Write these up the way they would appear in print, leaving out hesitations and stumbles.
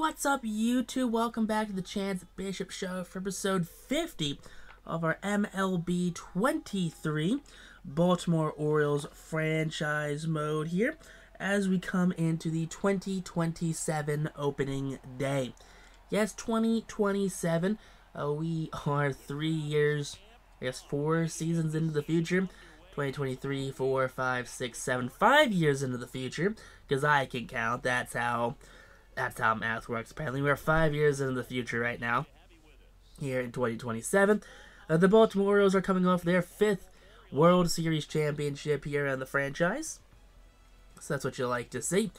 What's up, YouTube? Welcome back to the Chance Bishop Show for episode 50 of our MLB 23 Baltimore Orioles franchise mode here as we come into the 2027 opening day. Yes, 2027. We are 3 years, 4 seasons into the future. 2023, 4, 5, 6, 7, 5 years into the future, because I can count. That's how math works. Apparently, we're 5 years into the future right now, here in 2027. The Baltimore Orioles are coming off their 5th World Series championship here in the franchise. So that's what you like to see.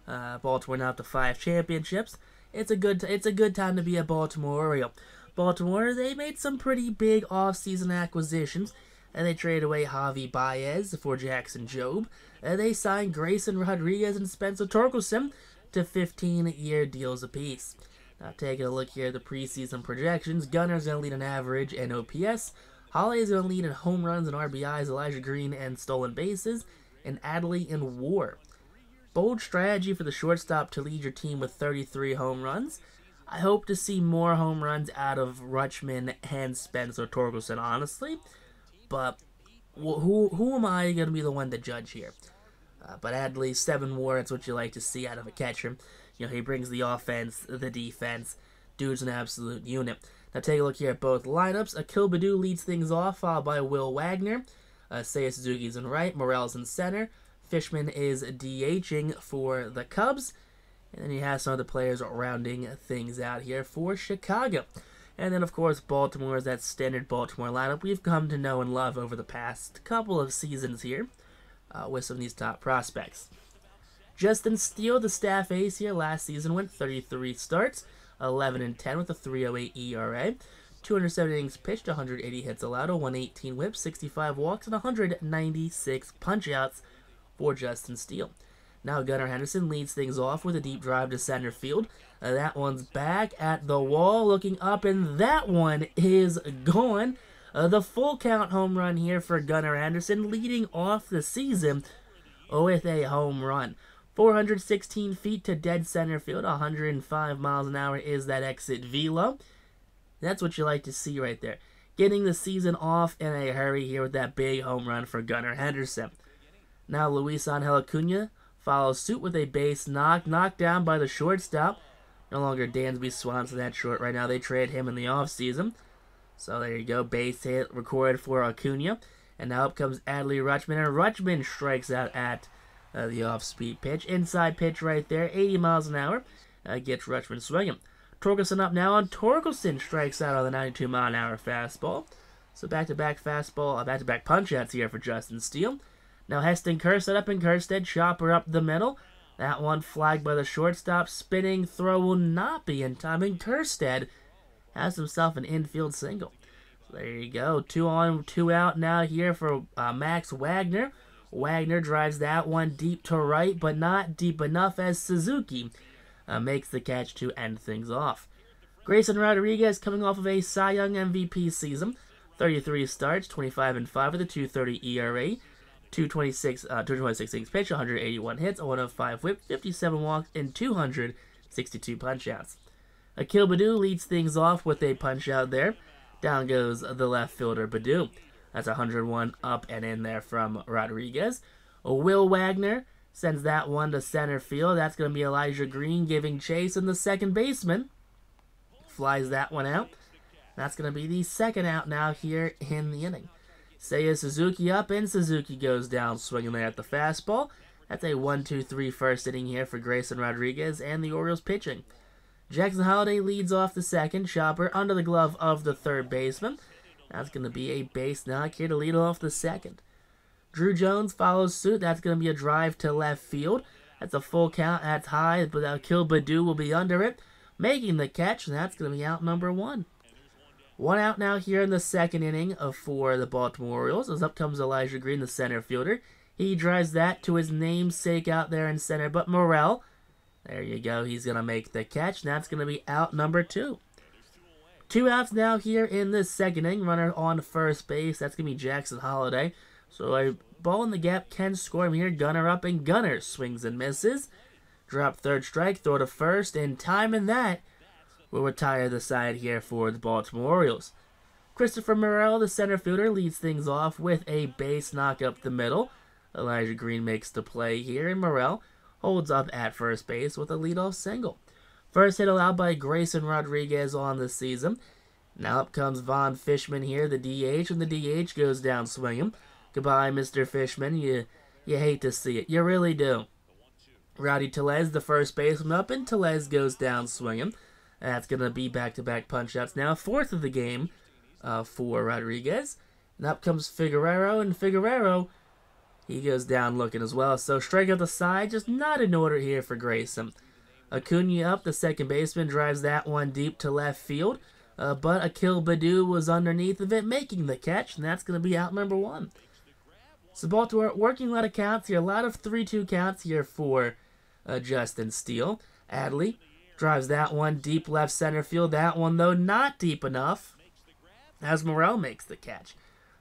Baltimore now up to 5 championships. It's a good time to be a Baltimore Oriole. Baltimore, they made some pretty big offseason acquisitions. And they traded away Javi Baez for Jackson Jobe. They signed Grayson Rodriguez and Spencer Torkelson to 15-year deals apiece. Now, taking a look here at the preseason projections, Gunner's going to lead in average and OPS. Holloway's going to lead in home runs and RBIs, Elijah Green and stolen bases, and Adley in WAR. Bold strategy for the shortstop to lead your team with 33 home runs. I hope to see more home runs out of Rutschman and Spencer Torkelson, honestly. But who am I going to be the one to judge here? But Adley, 7 WAR, that's what you like to see out of a catcher. You know, he brings the offense, the defense. Dude's an absolute unit. Now take a look here at both lineups. Akil Baddoo leads things off, followed by Will Wagner. Seiya Suzuki's in right, Morel's in center. Fishman is DHing for the Cubs. And then he has some other players rounding things out here for Chicago. And then, of course, Baltimore is that standard Baltimore lineup we've come to know and love over the past couple of seasons here with some of these top prospects. Justin Steele, the staff ace here, last season went 33 starts, 11-10 with a 3.08 ERA, 207 innings pitched, 180 hits allowed, a 118 whip, 65 walks, and 196 punch-outs for Justin Steele. Now Gunnar Henderson leads things off with a deep drive to center field. That one's back at the wall, looking up, and that one is gone. The full count home run here for Gunnar Henderson, leading off the season with a home run. 416 feet to dead center field, 105 miles an hour is that exit velo. That's what you like to see right there. Getting the season off in a hurry here with that big home run for Gunnar Henderson. Now Luis Angel Acuna follows suit with a base knocked down by the shortstop. No longer Dansby Swanson that short right now. They trade him in the offseason. So there you go. Base hit recorded for Acuna. And now up comes Adley Rutschman. And Rutschman strikes out at the off-speed pitch. Inside pitch right there. 80 miles an hour. Gets Rutschman swinging. Torkelson up now. And Torkelson strikes out on the 92 mile an hour fastball. So back-to-back fastball. Back-to-back punch-outs here for Justin Steele. Now Heston Kjerstad up in Kjerstad, chopper up the middle. That one flagged by the shortstop. Spinning throw will not be in time, and Kjerstad has himself an infield single. So there you go. 2 on, 2 out now here for Max Wagner. Wagner drives that one deep to right, but not deep enough as Suzuki makes the catch to end things off. Grayson Rodriguez coming off of a Cy Young MVP season. 33 starts, 25-5 with a 2.30 ERA. 226 innings pitched, 181 hits, a 105 whip, 57 walks, and 262 punch-outs. Akil Baddoo leads things off with a punch-out there. Down goes the left fielder, Baddoo. That's 101 up and in there from Rodriguez. Will Wagner sends that one to center field. That's going to be Elijah Green giving chase, and the second baseman flies that one out. That's going to be the second out now here in the inning. Seiya Suzuki up, and Suzuki goes down swinging there at the fastball. That's a 1-2-3 first inning here for Grayson Rodriguez and the Orioles pitching. Jackson Holliday leads off the second, chopper under the glove of the third baseman. That's going to be a base knock here to lead off the second. Drew Jones follows suit. That's going to be a drive to left field. That's a full count. That's high, but Akil Baddoo will be under it, making the catch, and that's going to be out number 1. 1 out now here in the second inning for the Baltimore Orioles. As up comes Elijah Green, the center fielder. He drives that to his namesake out there in center, but Morel, there you go, he's going to make the catch, and that's going to be out number 2. 2 outs now here in the second inning. Runner on first base. That's going to be Jackson Holliday. So a ball in the gap can score him here. Gunner up, and Gunner swings and misses. Drop third strike, throw to first, and timing that will retire the side here for the Baltimore Orioles. Christopher Morel, the center fielder, leads things off with a base knock up the middle. Elijah Green makes the play here, and Morel holds up at first base with a leadoff single. First hit allowed by Grayson Rodriguez on the season. Now up comes Von Fishman here, the DH, and the DH goes down swinging. Goodbye, Mr. Fishman. You hate to see it. You really do. Rowdy Tellez, the first baseman, up, and Tellez goes down swinging. That's going to be back-to-back punch-outs now. Fourth of the game for Rodriguez. And up comes Figueroa, and Figueroa, he goes down looking as well. So strike out the side, just not in order here for Grayson. Acuna up, the second baseman, drives that one deep to left field. But Akil Baddoo was underneath of it, making the catch, and that's going to be out number 1. So Baltimore working a lot of counts here, a lot of 3-2 counts here for Justin Steele. Adley drives that one deep left center field. That one, though, not deep enough, as Morel makes the catch.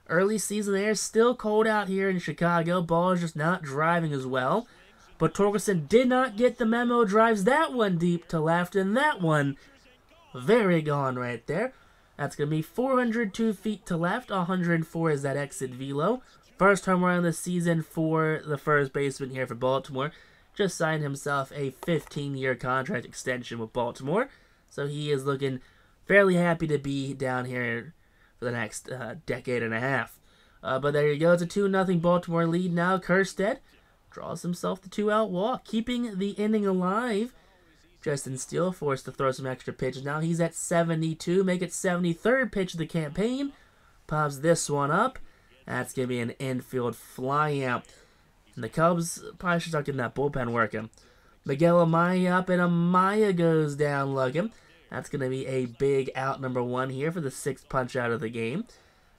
Early season air, still cold out here in Chicago. Ball is just not driving as well. But Torkelson did not get the memo, drives that one deep to left, and that one very gone right there. That's going to be 402 feet to left, 104 is that exit velo. First home run of the season for the first baseman here for Baltimore. Just signed himself a 15-year contract extension with Baltimore. So he is looking fairly happy to be down here for the next decade and a half. But there you go. It's a 2-0 Baltimore lead now. Kerstead draws himself the 2-out walk, keeping the inning alive. Justin Steele forced to throw some extra pitches. Now he's at 72. Make it 73rd pitch of the campaign. Pops this one up. That's going to be an infield fly out. And the Cubs probably should start getting that bullpen working. Miguel Amaya up, and Amaya goes down looking. That's going to be a big out number 1 here for the 6th punch out of the game.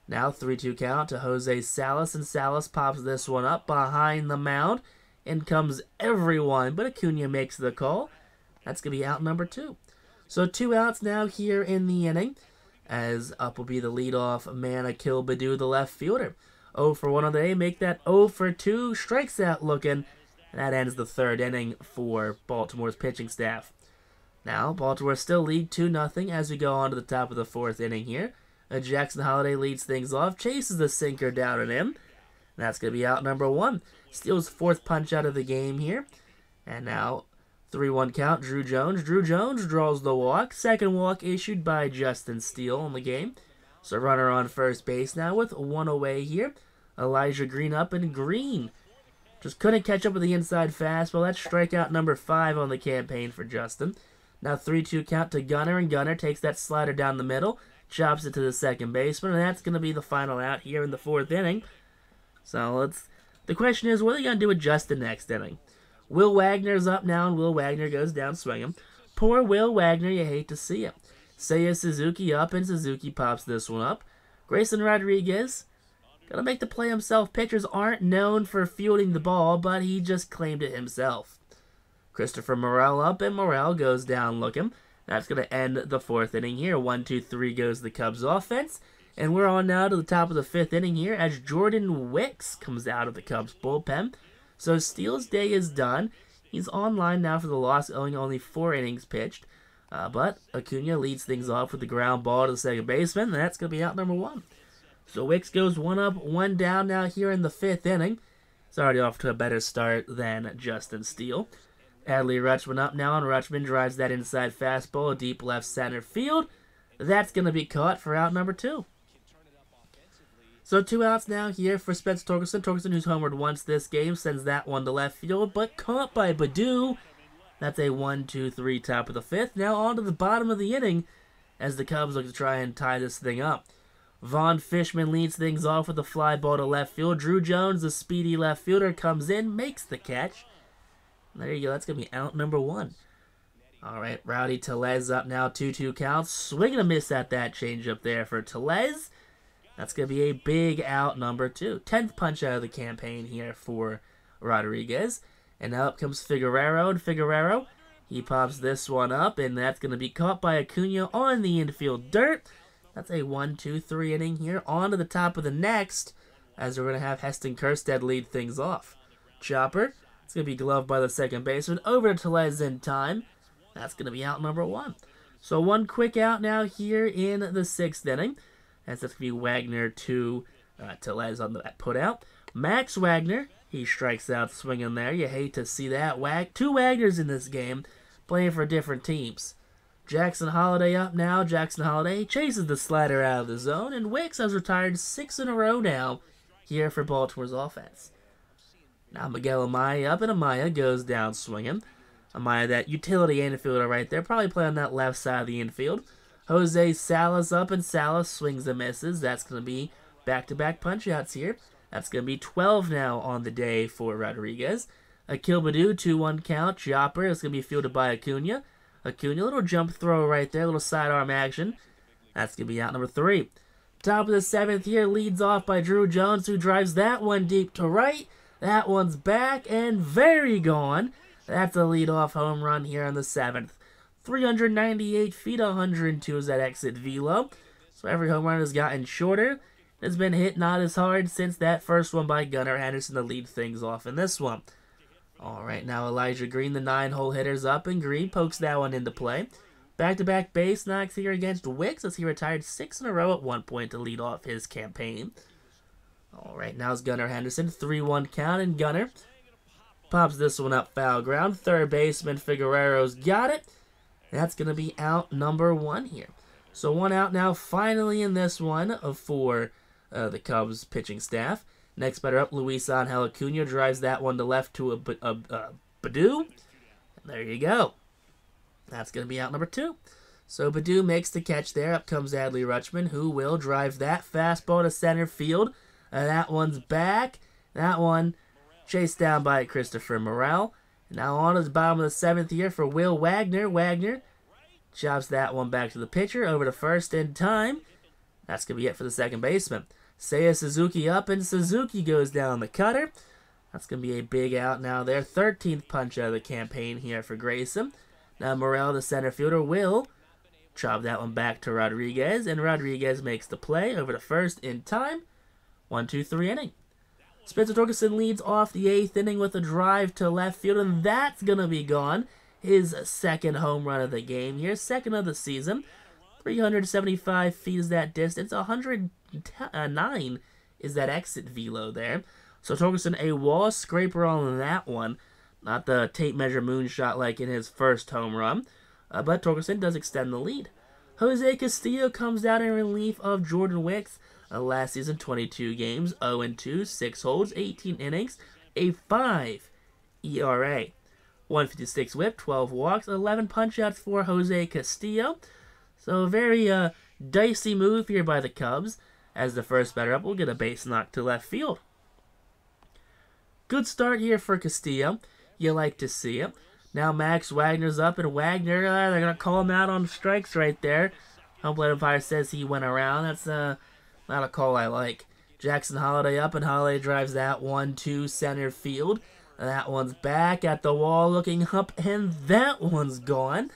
Now 3-2 count to Jose Salas, and Salas pops this one up behind the mound. In comes everyone, but Acuna makes the call. That's going to be out number 2. So 2 outs now here in the inning, as up will be the leadoff man, Akil Baddoo, the left fielder. 0 for 1 on the day, make that 0 for 2, strikes out looking, and that ends the 3rd inning for Baltimore's pitching staff. Now, Baltimore still lead 2-0 as we go on to the top of the 4th inning here. Jackson Holiday leads things off, chases the sinker down and in, and that's going to be out number 1. Steals 4th punch out of the game here, and now 3-1 count, Drew Jones. Drew Jones draws the walk. 2nd walk issued by Justin Steele in the game. So runner on first base now with 1 away here. Elijah Green up, and Green just couldn't catch up with the inside fastball. That's strikeout number 5 on the campaign for Justin. Now 3-2 count to Gunnar, and Gunnar takes that slider down the middle, chops it to the second baseman, and that's going to be the final out here in the 4th inning. So the question is, what are they going to do with Justin next inning? Will Wagner's up now, and Will Wagner goes down swinging. Poor Will Wagner, you hate to see it. Seiya Suzuki up, and Suzuki pops this one up. Grayson Rodriguez gonna make the play himself. Pitchers aren't known for fielding the ball, but he just claimed it himself. Christopher Morel up, and Morel goes down looking. That's gonna end the 4th inning here. 1-2-3 goes the Cubs offense. And we're on now to the top of the 5th inning here as Jordan Wicks comes out of the Cubs bullpen. So Steele's day is done. He's online now for the loss, owing only 4 innings pitched. But Acuna leads things off with the ground ball to the second baseman, and that's going to be out number 1. So Wicks goes 1 up, 1 down now here in the 5th inning. It's already off to a better start than Justin Steele. Adley Rutschman up now, and Rutschman drives that inside fastball, deep left center field. That's going to be caught for out number 2. So 2 outs now here for Spencer Torkelson. Torkelson, who's homered once this game, sends that one to left field, but caught by Baddoo. That's a 1-2-3 top of the 5th. Now on to the bottom of the inning as the Cubs look to try and tie this thing up. Von Fishman leads things off with a fly ball to left field. Drew Jones, the speedy left fielder, comes in, makes the catch. There you go. That's going to be out number 1. All right, Rowdy Tellez up now, 2-2 counts. Swing and a miss at that changeup there for Tellez. That's going to be a big out number 2. 10th punch out of the campaign here for Rodriguez. And now up comes Figueroa, and Figueroa, he pops this one up, and that's going to be caught by Acuna on the infield dirt. That's a 1-2-3 inning here. On to the top of the next, as we're going to have Heston Kjerstad lead things off. Chopper It's going to be gloved by the second baseman. Over to Tellez in time. That's going to be out number 1. So one quick out now here in the 6th inning. That's going to be Wagner to Tellez on that put out. Max Wagner, he strikes out swinging there. You hate to see that. Two Wagners in this game playing for different teams. Jackson Holliday up now. Jackson Holliday chases the slider out of the zone, and Wicks has retired 6 in a row now here for Baltimore's offense. Now Miguel Amaya up, and Amaya goes down swinging. Amaya, that utility infielder right there, probably playing on that left side of the infield. Jose Salas up, and Salas swings and misses. That's going to be back-to-back punch-outs here. That's going to be 12 now on the day for Rodriguez. Akil Baddoo, 2-1 count. Chopper is going to be fielded by Acuna. Acuna, little jump throw right there, little sidearm action. That's going to be out number 3. Top of the 7th here, leads off by Drew Jones, who drives that one deep to right. That one's back and very gone. That's a leadoff home run here on the 7th. 398 feet, 102 is that exit velo. So every home run has gotten shorter. It's been hit not as hard since that first one by Gunnar Henderson to lead things off in this one. All right, now Elijah Green, the 9-hole hitter's up, and Green pokes that one into play. Back-to-back base knocks here against Wicks as he retired 6 in a row at one point to lead off his campaign. All right, now it's Gunnar Henderson, 3-1 count, and Gunnar pops this one up foul ground. Third baseman Figueroa's got it. That's going to be out number 1 here. So one out now finally in this one for the Cubs pitching staff. Next batter up, Luis Angel Acuna drives that one to left to a Baddoo. And there you go. That's going to be out number 2. So Baddoo makes the catch there. Up comes Adley Rutschman, who will drive that fastball to center field. That one's back. That one chased down by Christopher Morel. Now on to the bottom of the 7th here for Will Wagner. Wagner chops that one back to the pitcher. Over to first in time. That's going to be it for the second baseman. Seiya Suzuki up, and Suzuki goes down the cutter. That's going to be a big out now there. 13th punch out of the campaign here for Grayson. Now Morel, the center fielder, will chop that one back to Rodriguez, and Rodriguez makes the play. Over to first in time. 1-2-3 inning. Spencer Torkelson leads off the 8th inning with a drive to left field, and that's going to be gone. His second home run of the game here, second of the season. 375 feet is that distance. 109 is that exit velo there. So Torkelson, a wall scraper on that one. Not the tape measure moonshot like in his first home run. But Torkelson does extend the lead. Jose Castillo comes out in relief of Jordan Wicks. Last season, 22 games, 0-2, 6 holds, 18 innings, a 5 ERA. 156 whip, 12 walks, 11 punch-outs for Jose Castillo. So a very dicey move here by the Cubs. As the first batter up, we'll get a base knock to left field. Good start here for Castillo. You like to see it. Now Max Wagner's up, and Wagner, they're going to call him out on strikes right there. Umpire umpire says he went around. That's not a call I like. Jackson Holliday up, and Holliday drives that one to center field. That one's back at the wall looking up, and that one's gone.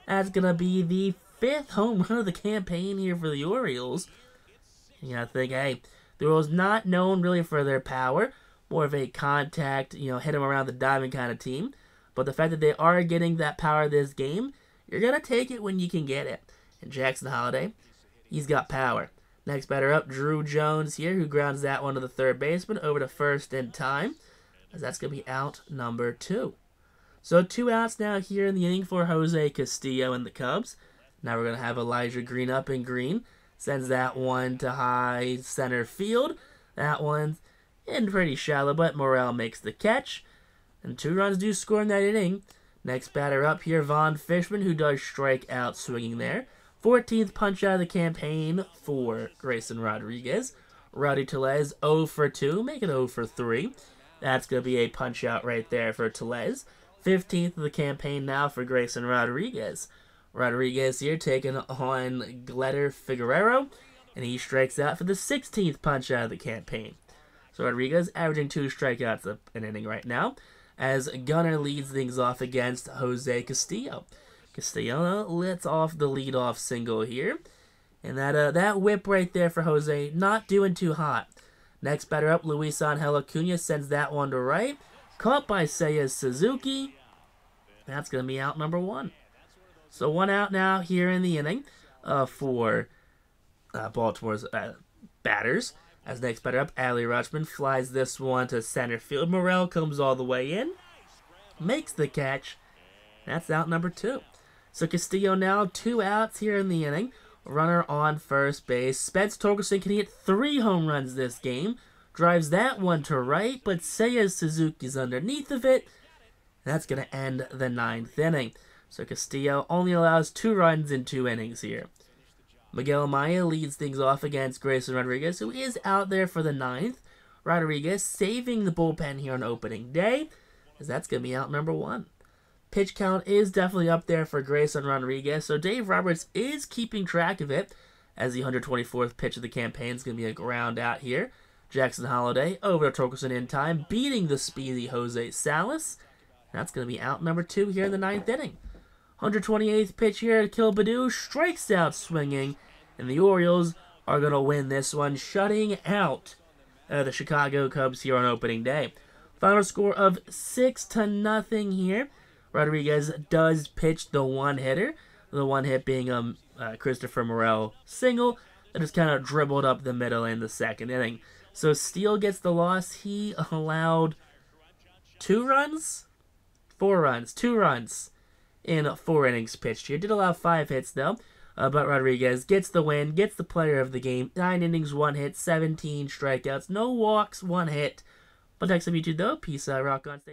That's going to be the 5th home run of the campaign here for the Orioles. You gotta think, hey, the Orioles not known really for their power. More of a contact, hit them around the diamond kind of team. But the fact that they are getting that power this game, you're going to take it when you can get it. And Jackson Holliday, he's got power. Next batter up, Drew Jones here, who grounds that one to the third baseman. Over to first in time, as that's going to be out number 2. So 2 outs now here in the inning for Jose Castillo and the Cubs. Now we're going to have Elijah Green up, and Green sends that one to high center field. That one's in pretty shallow, but Morel makes the catch. And 2 runs do score in that inning. Next batter up here, Vaughn Fishman, who does strike out swinging there. 14th punch out of the campaign for Grayson Rodriguez. Rowdy Tellez 0 for 2, make it 0 for 3. That's going to be a punch out right there for Tellez. 15th of the campaign now for Grayson Rodriguez. Rodriguez here taking on Gletter Figueroa, and he strikes out for the 16th punch out of the campaign. So Rodriguez averaging 2 strikeouts an inning right now, as Gunnar leads things off against Jose Castillo. Castillo lets off the leadoff single here, and that whip right there for Jose, not doing too hot. Next batter up, Luis Angel Acuna sends that one to right. Caught by Seiya Suzuki. That's going to be out number 1. So 1 out now here in the inning for Baltimore's batters. As next batter up, Adley Rutschman flies this one to center field. Morel comes all the way in, makes the catch. That's out number 2. So Castillo now 2 outs here in the inning. Runner on first base. Spence Torkelson can hit 3 home runs this game. Drives that one to right, but Seiya Suzuki's underneath of it. That's going to end the 9th inning. So Castillo only allows 2 runs in 2 innings here. Miguel Amaya leads things off against Grayson Rodriguez, who is out there for the 9th. Rodriguez saving the bullpen here on opening day, as that's going to be out number 1. Pitch count is definitely up there for Grayson Rodriguez, so Dave Roberts is keeping track of it, as the 124th pitch of the campaign is going to be a ground out here. Jackson Holliday over to Torkelson in time, beating the speedy Jose Salas. That's going to be out number 2 here in the 9th inning. 128th pitch here to Kilbadoo, strikes out swinging, and the Orioles are going to win this one, shutting out the Chicago Cubs here on opening day. Final score of 6-0 here. Rodriguez does pitch the 1-hitter, the 1 hit being Christopher Morel single that just kind of dribbled up the middle in the 2nd inning. So Steele gets the loss. He allowed 2 runs? 4 runs. 2 runs in 4 innings pitched here. Did allow 5 hits, though. But Rodriguez gets the win, gets the player of the game. 9 innings, 1 hit, 17 strikeouts, no walks, 1 hit. But next time you two, though, peace out, rock on. Stay